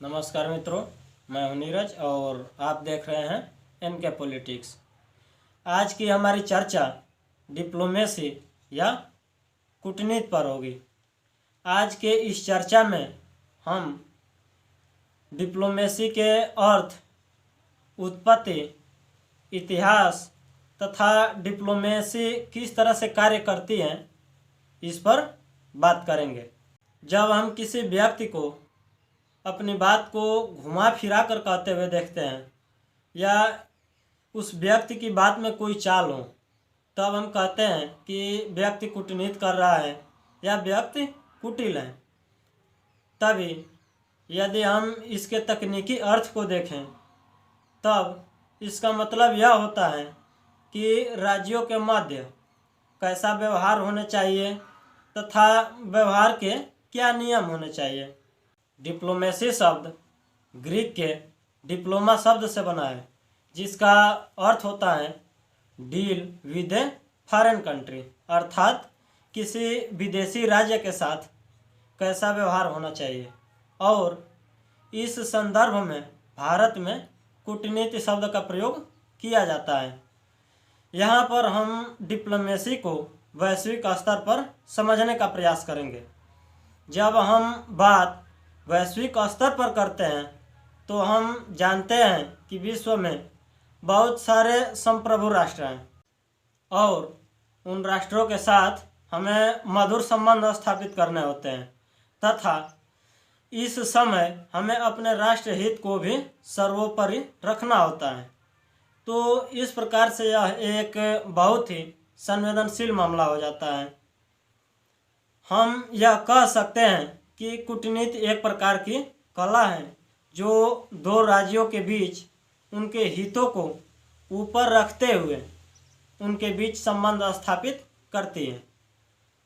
नमस्कार मित्रों, मैं हूं नीरज और आप देख रहे हैं एनके पॉलिटिक्स। आज की हमारी चर्चा डिप्लोमेसी या कूटनीति पर होगी। आज के इस चर्चा में हम डिप्लोमेसी के अर्थ, उत्पत्ति, इतिहास तथा डिप्लोमेसी किस तरह से कार्य करती है, इस पर बात करेंगे। जब हम किसी व्यक्ति को अपनी बात को घुमा फिरा कर कहते हुए देखते हैं या उस व्यक्ति की बात में कोई चाल हो, तब हम कहते हैं कि व्यक्ति कूटनीति कर रहा है या व्यक्ति कुटिल है। तभी यदि हम इसके तकनीकी अर्थ को देखें, तब इसका मतलब यह होता है कि राज्यों के मध्य कैसा व्यवहार होना चाहिए तथा व्यवहार के क्या नियम होने चाहिए। डिप्लोमेसी शब्द ग्रीक के डिप्लोमा शब्द से बना है, जिसका अर्थ होता है deal with a foreign country, अर्थात किसी विदेशी राज्य के साथ कैसा व्यवहार होना चाहिए। और इस संदर्भ में भारत में कूटनीति शब्द का प्रयोग किया जाता है। यहाँ पर हम डिप्लोमेसी को वैश्विक स्तर पर समझने का प्रयास करेंगे। जब हम बात वैश्विक स्तर पर करते हैं तो हम जानते हैं कि विश्व में बहुत सारे संप्रभु राष्ट्र हैं और उन राष्ट्रों के साथ हमें मधुर संबंध स्थापित करने होते हैं तथा इस समय हमें अपने राष्ट्र हित को भी सर्वोपरि रखना होता है। तो इस प्रकार से यह एक बहुत ही संवेदनशील मामला हो जाता है। हम यह कह सकते हैं कि कूटनीति एक प्रकार की कला है जो दो राज्यों के बीच उनके हितों को ऊपर रखते हुए उनके बीच संबंध स्थापित करती है।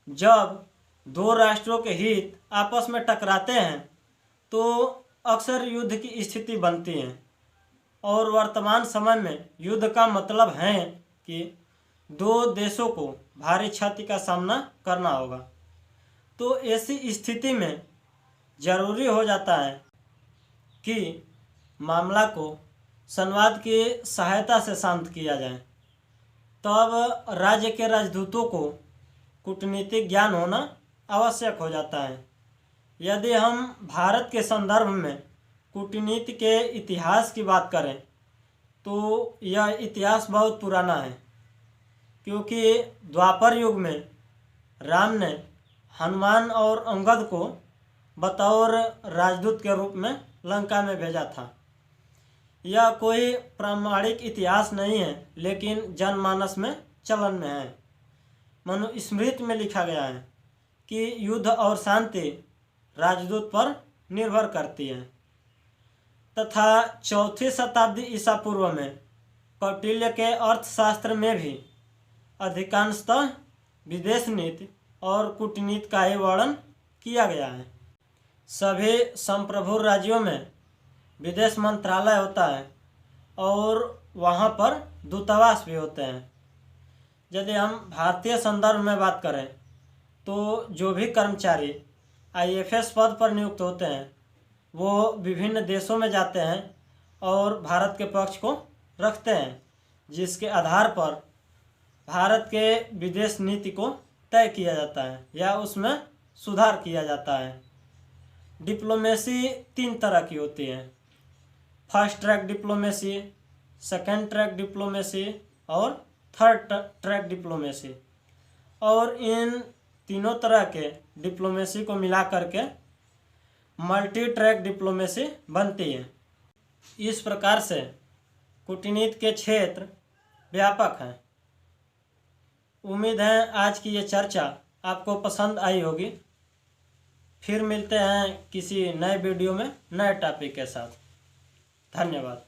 जब दो राष्ट्रों के हित आपस में टकराते हैं तो अक्सर युद्ध की स्थिति बनती है और वर्तमान समय में युद्ध का मतलब है कि दो देशों को भारी क्षति का सामना करना होगा। तो ऐसी स्थिति में जरूरी हो जाता है कि मामला को संवाद की सहायता से शांत किया जाए। तब राज्य के राजदूतों को कूटनीतिक ज्ञान होना आवश्यक हो जाता है। यदि हम भारत के संदर्भ में कूटनीति के इतिहास की बात करें तो यह इतिहास बहुत पुराना है, क्योंकि द्वापर युग में राम ने हनुमान और अंगद को बतौर राजदूत के रूप में लंका में भेजा था। यह कोई प्रामाणिक इतिहास नहीं है, लेकिन जनमानस में चलन में है। मनुस्मृति में लिखा गया है कि युद्ध और शांति राजदूत पर निर्भर करती है। तथा 4वीं शताब्दी ईसा पूर्व में कौटिल्य के अर्थशास्त्र में भी अधिकांशतः विदेश नीति और कूटनीति का ही वर्णन किया गया है। सभी संप्रभु राज्यों में विदेश मंत्रालय होता है और वहाँ पर दूतावास भी होते हैं। यदि हम भारतीय संदर्भ में बात करें तो जो भी कर्मचारी IFS पद पर नियुक्त होते हैं वो विभिन्न देशों में जाते हैं और भारत के पक्ष को रखते हैं, जिसके आधार पर भारत के विदेश नीति को तय किया जाता है या उसमें सुधार किया जाता है। डिप्लोमेसी 3 तरह की होती है: first track diplomacy, second track diplomacy और थर्ड ट्रैक डिप्लोमेसी। और इन तीनों तरह के डिप्लोमेसी को मिला करके मल्टी ट्रैक डिप्लोमेसी बनती है। इस प्रकार से कूटनीति के क्षेत्र व्यापक हैं। उम्मीद है आज की ये चर्चा आपको पसंद आई होगी। फिर मिलते हैं किसी नए वीडियो में नए टॉपिक के साथ। धन्यवाद।